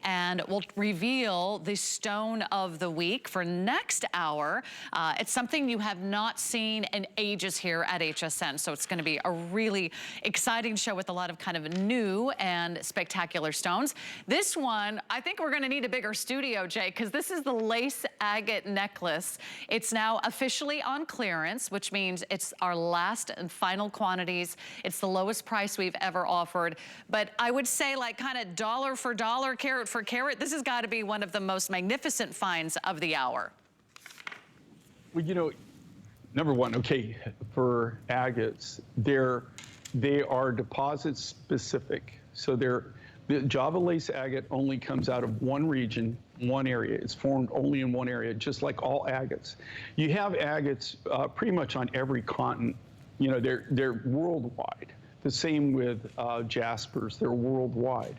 and we'll reveal the stone of the week for next hour. It's something you have not seen in ages here at HSN, so it's going to be a really exciting show with a lot of kind of new and spectacular stones. This one, I think we're going to need a bigger studio, Jay, because this is the lace agate necklace. It's now officially on clearance, which means it's our last and final quantities. It's the lowest price we've ever offered. But I would say, like, kind of dollar for dollar, carat for carat, this has got to be one of the most magnificent finds of the hour. Well, you know, number one, okay, for agates, they are deposit specific. So the Java Lace Agate only comes out of one region, one area. It's formed only in one area, just like all agates. You have agates pretty much on every continent. You know, they're worldwide. The same with jaspers, they're worldwide.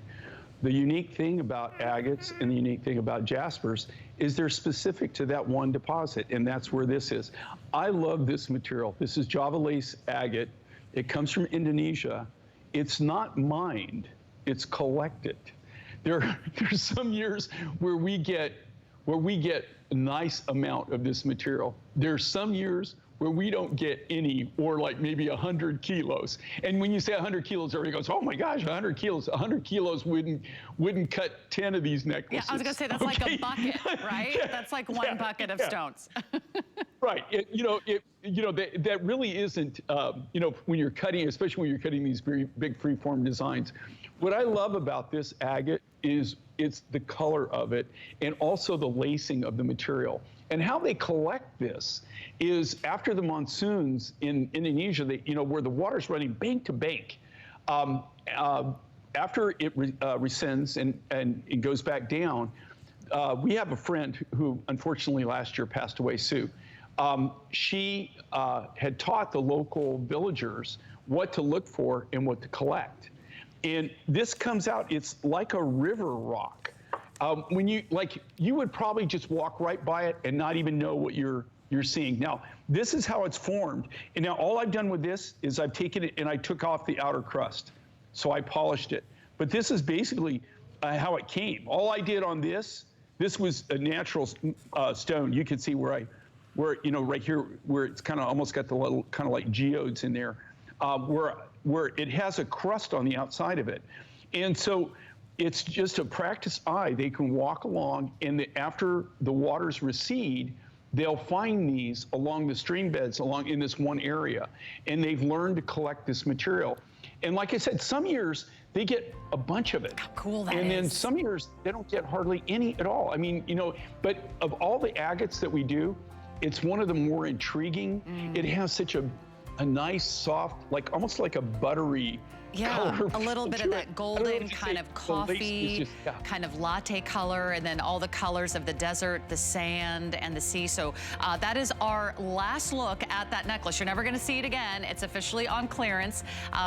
The unique thing about agates and the unique thing about jaspers is they're specific to that one deposit, and that's where this is. I love this material. This is Java Lace Agate. It comes from Indonesia. It's not mined, it's collected. There's some years where we get a nice amount of this material. There's some years where we don't get any, or like maybe 100 kilos. And when you say 100 kilos, everybody goes, oh my gosh, 100 kilos. 100 kilos wouldn't cut 10 of these necklaces. Yeah, I was gonna say, that's okay. Like a bucket, right? Yeah, that's like one bucket of stones. Right, that really isn't, when you're cutting, especially when you're cutting these very big freeform designs. What I love about this agate is it's the color of it and also the lacing of the material. And how they collect this is after the monsoons in Indonesia, where the water's running bank to bank, after it rescinds and it goes back down, we have a friend who unfortunately last year passed away, Sue. She had taught the local villagers what to look for and what to collect. And this comes out, it's like a river rock. When you would probably just walk right by it and not even know what you're seeing. Now, this is how it's formed. And now all I've done with this is I've taken it and I took off the outer crust. So I polished it. But this is basically how it came. All I did on this was a natural stone. You can see where right here, where it's kind of almost got the little kind of like geodes in there, where it has a crust on the outside of it. And so it's just a practiced eye. They can walk along, and after the waters recede, they'll find these along the stream beds in this one area. And they've learned to collect this material. And like I said, some years they get a bunch of it. How cool that is. And then some years they don't get hardly any at all. I mean, but of all the agates that we do, it's one of the more intriguing. It has such a nice, soft, almost like a buttery color. A little bit of that golden kind of coffee, kind of latte color, and then all the colors of the desert, the sand, and the sea. So that is our last look at that necklace. You're never gonna see it again. It's officially on clearance,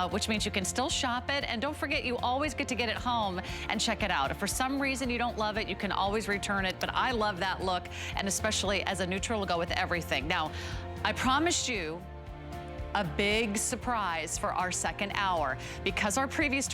which means you can still shop it. And don't forget, you always get to get it home and check it out. If for some reason you don't love it, you can always return it. But I love that look, and especially as a neutral, will go with everything. Now, I promised you a big surprise for our second hour, because our previous